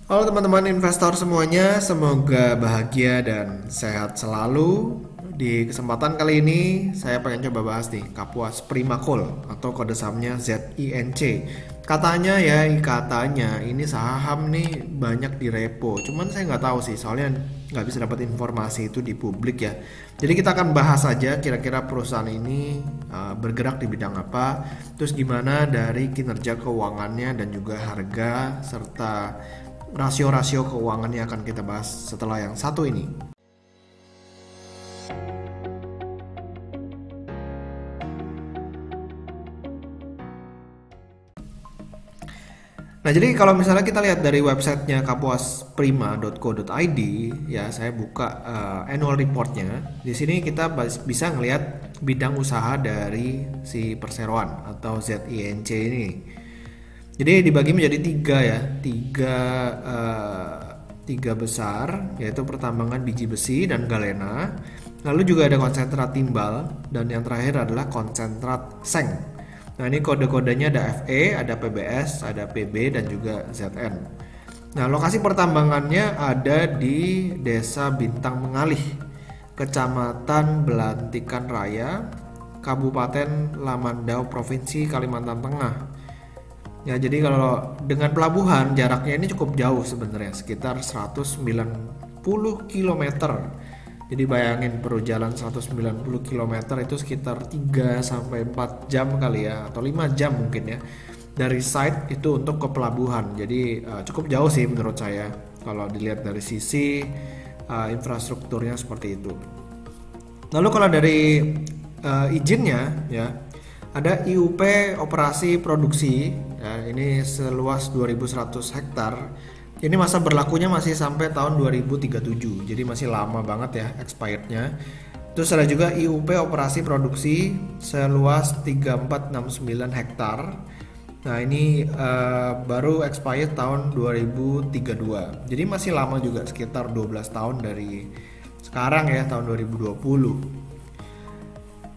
Halo teman-teman investor semuanya, semoga bahagia dan sehat selalu. Di kesempatan kali ini saya pengen coba bahas nih Kapuas Primakol atau kode sahamnya ZINC. Katanya ini saham nih banyak di repo. Cuman saya nggak tahu sih, soalnya nggak bisa dapat informasi itu di publik ya. Jadi kita akan bahas saja kira-kira perusahaan ini bergerak di bidang apa, terus gimana dari kinerja keuangannya dan juga harga serta rasio-rasio keuangannya akan kita bahas setelah yang satu ini. Nah, jadi kalau misalnya kita lihat dari websitenya kapuasprima.co.id, ya saya buka annual reportnya. Di sini kita bisa ngelihat bidang usaha dari si perseroan atau ZINC ini. Jadi dibagi menjadi tiga besar, yaitu pertambangan biji besi dan galena. Lalu juga ada konsentrat timbal dan yang terakhir adalah konsentrat seng. Nah, ini kode-kodenya ada FE, ada PBS, ada PB dan juga ZN. Nah, lokasi pertambangannya ada di Desa Bintang Mengalih, Kecamatan Belantikan Raya, Kabupaten Lamandau, Provinsi Kalimantan Tengah. Ya, jadi kalau dengan pelabuhan jaraknya ini cukup jauh sebenarnya, sekitar 190 km. Jadi bayangin perlu jalan 190 km itu sekitar 3 sampai 4 jam kali ya, atau 5 jam mungkin ya. Dari site itu untuk ke pelabuhan. Jadi cukup jauh sih menurut saya kalau dilihat dari sisi infrastrukturnya seperti itu. Lalu kalau dari izinnya ya, ada IUP operasi produksi ya, ini seluas 2100 hektar. Ini masa berlakunya masih sampai tahun 2037, jadi masih lama banget ya expirednya. Terus ada juga IUP operasi produksi seluas 3469 hektar. Nah, ini baru expired tahun 2032, jadi masih lama juga, sekitar 12 tahun dari sekarang ya, tahun 2020.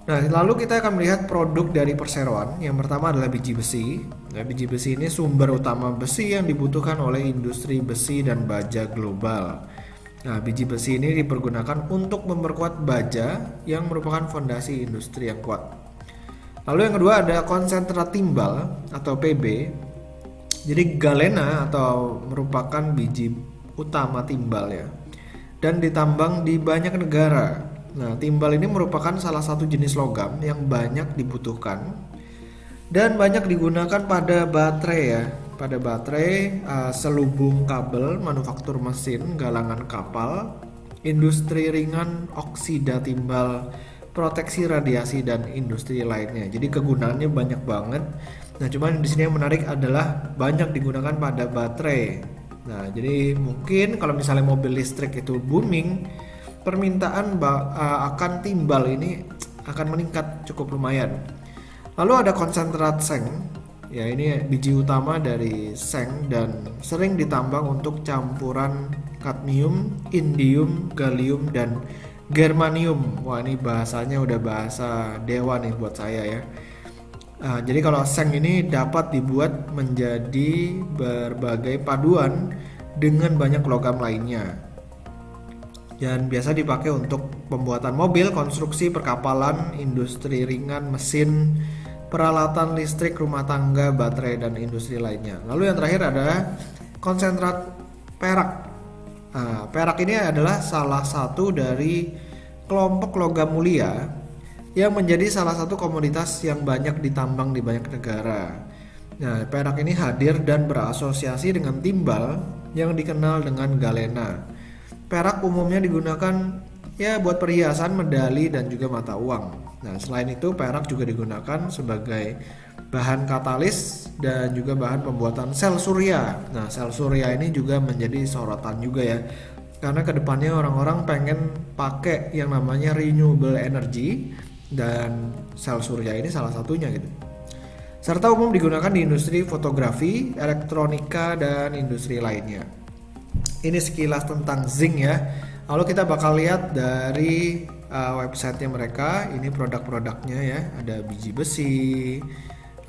Nah, lalu kita akan melihat produk dari perseroan. Yang pertama adalah biji besi. Nah, biji besi ini sumber utama besi yang dibutuhkan oleh industri besi dan baja global. Nah, biji besi ini dipergunakan untuk memperkuat baja yang merupakan fondasi industri yang kuat. Lalu yang kedua ada konsentrat timbal atau PB. Jadi galena atau merupakan biji utama timbal ya, dan ditambang di banyak negara. Nah, timbal ini merupakan salah satu jenis logam yang banyak dibutuhkan dan banyak digunakan pada baterai ya. Pada baterai, selubung kabel, manufaktur mesin, galangan kapal, industri ringan, oksida timbal, proteksi radiasi dan industri lainnya. Jadi kegunaannya banyak banget. Nah, cuman di sini yang menarik adalah banyak digunakan pada baterai. Nah, jadi mungkin kalau misalnya mobil listrik itu booming, permintaan akan timbal ini akan meningkat cukup lumayan. Lalu ada konsentrat seng, ya ini biji utama dari seng dan sering ditambang untuk campuran kadmium, indium, gallium dan germanium. Wah, ini bahasanya udah bahasa dewa nih buat saya ya. Jadi kalau seng ini dapat dibuat menjadi berbagai paduan dengan banyak logam lainnya. Dan biasa dipakai untuk pembuatan mobil, konstruksi, perkapalan, industri ringan, mesin, peralatan listrik, rumah tangga, baterai, dan industri lainnya. Lalu yang terakhir ada konsentrat perak. Nah, perak ini adalah salah satu dari kelompok logam mulia yang menjadi salah satu komoditas yang banyak ditambang di banyak negara. Nah, perak ini hadir dan berasosiasi dengan timbal yang dikenal dengan galena. Perak umumnya digunakan ya buat perhiasan, medali, dan juga mata uang. Nah, selain itu perak juga digunakan sebagai bahan katalis dan juga bahan pembuatan sel surya. Nah, sel surya ini juga menjadi sorotan juga ya, karena kedepannya orang-orang pengen pakai yang namanya renewable energy dan sel surya ini salah satunya gitu. Serta umum digunakan di industri fotografi, elektronika, dan industri lainnya. Ini sekilas tentang zinc ya. Lalu kita bakal lihat dari websitenya mereka. Ini produk-produknya ya. Ada biji besi,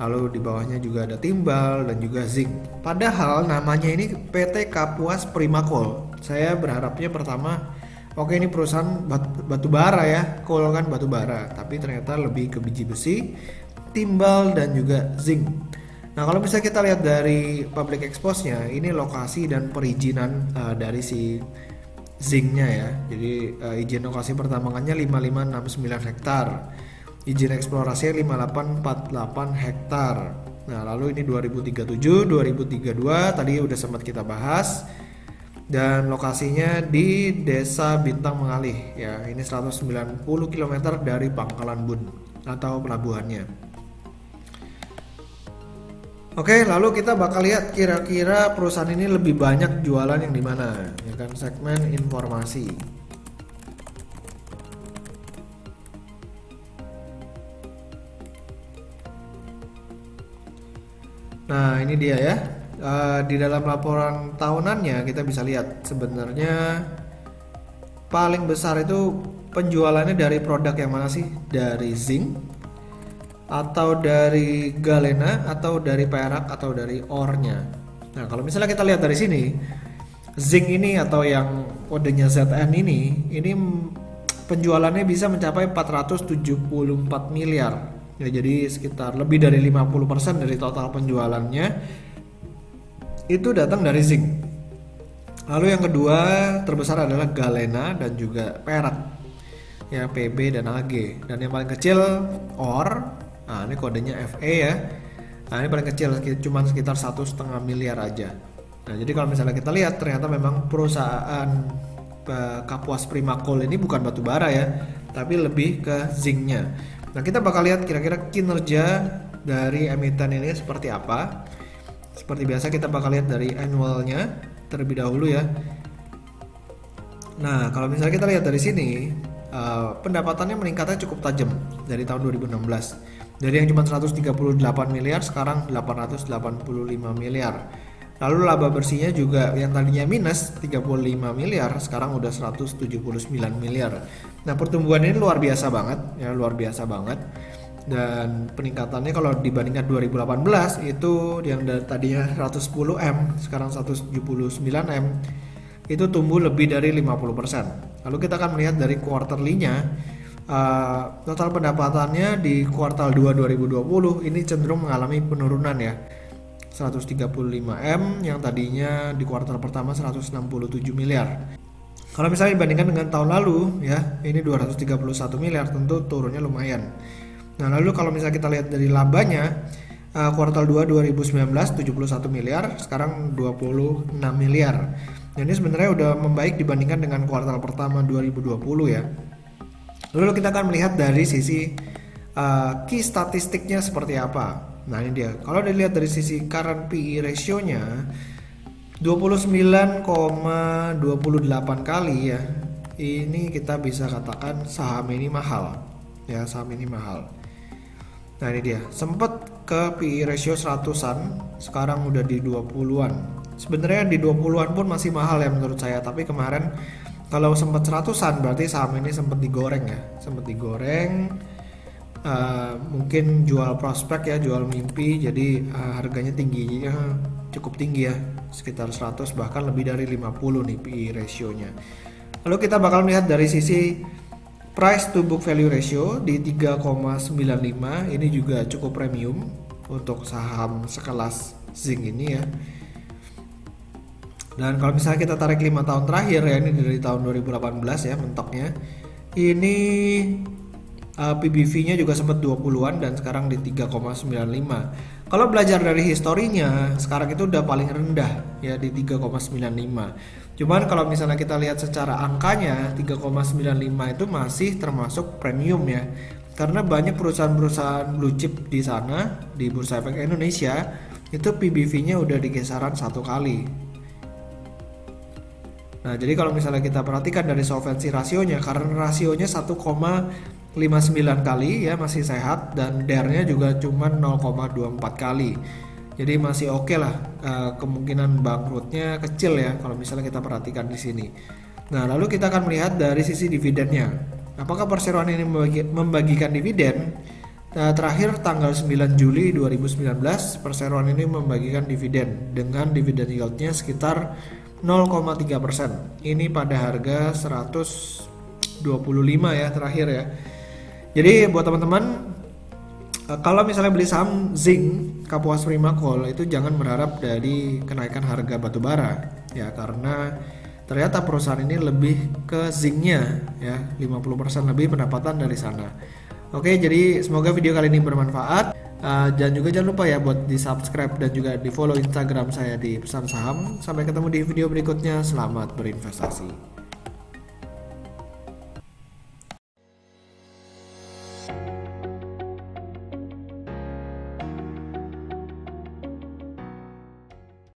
Lalu di bawahnya juga ada timbal dan juga zinc. Padahal namanya ini PT Kapuas Primakol. Saya berharapnya pertama, oke ini perusahaan batu bara ya, coal kan batu bara, tapi ternyata lebih ke biji besi, timbal dan juga zinc. Nah kalau bisa kita lihat dari public expose-nya, ini lokasi dan perizinan dari si zincnya ya. Jadi izin lokasi pertambangannya 5569 hektar, izin eksplorasi 5848 hektar. Nah lalu ini 2037, 2032 tadi udah sempat kita bahas. Dan lokasinya di Desa Bintang Mengalih ya. Ini 190 km dari Pangkalan Bun atau pelabuhannya. Oke, lalu kita bakal lihat kira-kira perusahaan ini lebih banyak jualan yang di mana, ya kan, segmen informasi. Nah, ini dia ya. Di dalam laporan tahunannya kita bisa lihat sebenarnya paling besar itu penjualannya dari produk yang mana sih? Dari zinc, atau dari galena, atau dari perak, atau dari ore-nya. Nah kalau misalnya kita lihat dari sini, zinc ini atau yang kodenya ZN ini penjualannya bisa mencapai 474 miliar ya, jadi sekitar lebih dari 50% dari total penjualannya itu datang dari zinc. Lalu yang kedua terbesar adalah galena dan juga perak ya, PB dan AG. Dan yang paling kecil ore. Nah ini kodenya FE ya. Nah ini paling kecil, cuma sekitar 1,5 miliar aja. Nah jadi kalau misalnya kita lihat ternyata memang perusahaan Kapuas Primakol ini bukan batu bara ya, tapi lebih ke zincnya. Nah kita bakal lihat kira-kira kinerja dari emiten ini seperti apa. Seperti biasa kita bakal lihat dari annualnya terlebih dahulu ya. Nah kalau misalnya kita lihat dari sini, pendapatannya meningkatnya cukup tajam dari tahun 2016. Dari yang cuma 138 miliar sekarang 885 miliar. Lalu laba bersihnya juga yang tadinya minus 35 miliar sekarang udah 179 miliar. Nah pertumbuhan ini luar biasa banget ya, luar biasa banget. Dan peningkatannya kalau dibandingkan 2018 itu yang tadinya 110M sekarang 179M, itu tumbuh lebih dari 50%. Lalu kita akan melihat dari quarterly-nya, total pendapatannya di kuartal 2 2020 ini cenderung mengalami penurunan ya, 135M yang tadinya di kuartal pertama 167 miliar. Kalau misalnya dibandingkan dengan tahun lalu ya, ini 231 miliar, tentu turunnya lumayan. Nah lalu kalau misalnya kita lihat dari labanya, kuartal 2 2019 71 miliar, sekarang 26 miliar. Nah, ini sebenarnya udah membaik dibandingkan dengan kuartal pertama 2020 ya. Lalu kita akan melihat dari sisi key statistiknya seperti apa. Nah ini dia, kalau dilihat dari sisi current PE ratio-nya 29,28 kali ya, ini kita bisa katakan saham ini mahal ya, saham ini mahal. Nah ini dia, sempat ke PE ratio 100-an, sekarang udah di 20-an. Sebenarnya di 20-an pun masih mahal ya menurut saya, tapi kemarin kalau sempat 100-an berarti saham ini sempat digoreng ya, sempat digoreng. Mungkin jual prospek ya, jual mimpi, jadi harganya tinggi ya, cukup tinggi ya, sekitar 100 bahkan lebih dari 50 nih PE ratio-nya. Lalu kita bakal melihat dari sisi price to book value ratio di 3,95, ini juga cukup premium untuk saham sekelas zinc ini ya. Dan kalau misalnya kita tarik 5 tahun terakhir ya, ini dari tahun 2018 ya mentoknya, ini PBV-nya juga sempat 20-an dan sekarang di 3,95. Kalau belajar dari historinya, sekarang itu udah paling rendah ya di 3,95. Cuman kalau misalnya kita lihat secara angkanya, 3,95 itu masih termasuk premium ya. Karena banyak perusahaan-perusahaan blue chip di sana, di Bursa Efek Indonesia, itu PBV-nya udah di kisaran 1 kali. Nah, jadi kalau misalnya kita perhatikan dari solvency rasionya, karena rasionya 1,59 kali ya, masih sehat, dan DER-nya juga cuma 0,24 kali. Jadi masih oke lah, kemungkinan bangkrutnya kecil ya kalau misalnya kita perhatikan di sini. Nah, lalu kita akan melihat dari sisi dividennya. Apakah perseroan ini membagikan dividen? Nah, terakhir tanggal 9 Juli 2019, perseroan ini membagikan dividen dengan dividen yieldnya sekitar 0,3%. Ini pada harga 125 ya terakhir ya. Jadi buat teman-teman, kalau misalnya beli saham Zinc Kapuas Prima Coal itu jangan berharap dari kenaikan harga batu bara ya, karena ternyata perusahaan ini lebih ke zincnya ya, 50% lebih pendapatan dari sana. Oke, jadi semoga video kali ini bermanfaat. Dan juga jangan lupa ya buat di subscribe dan juga di follow Instagram saya di Pesan Saham. Sampai ketemu di video berikutnya. Selamat berinvestasi.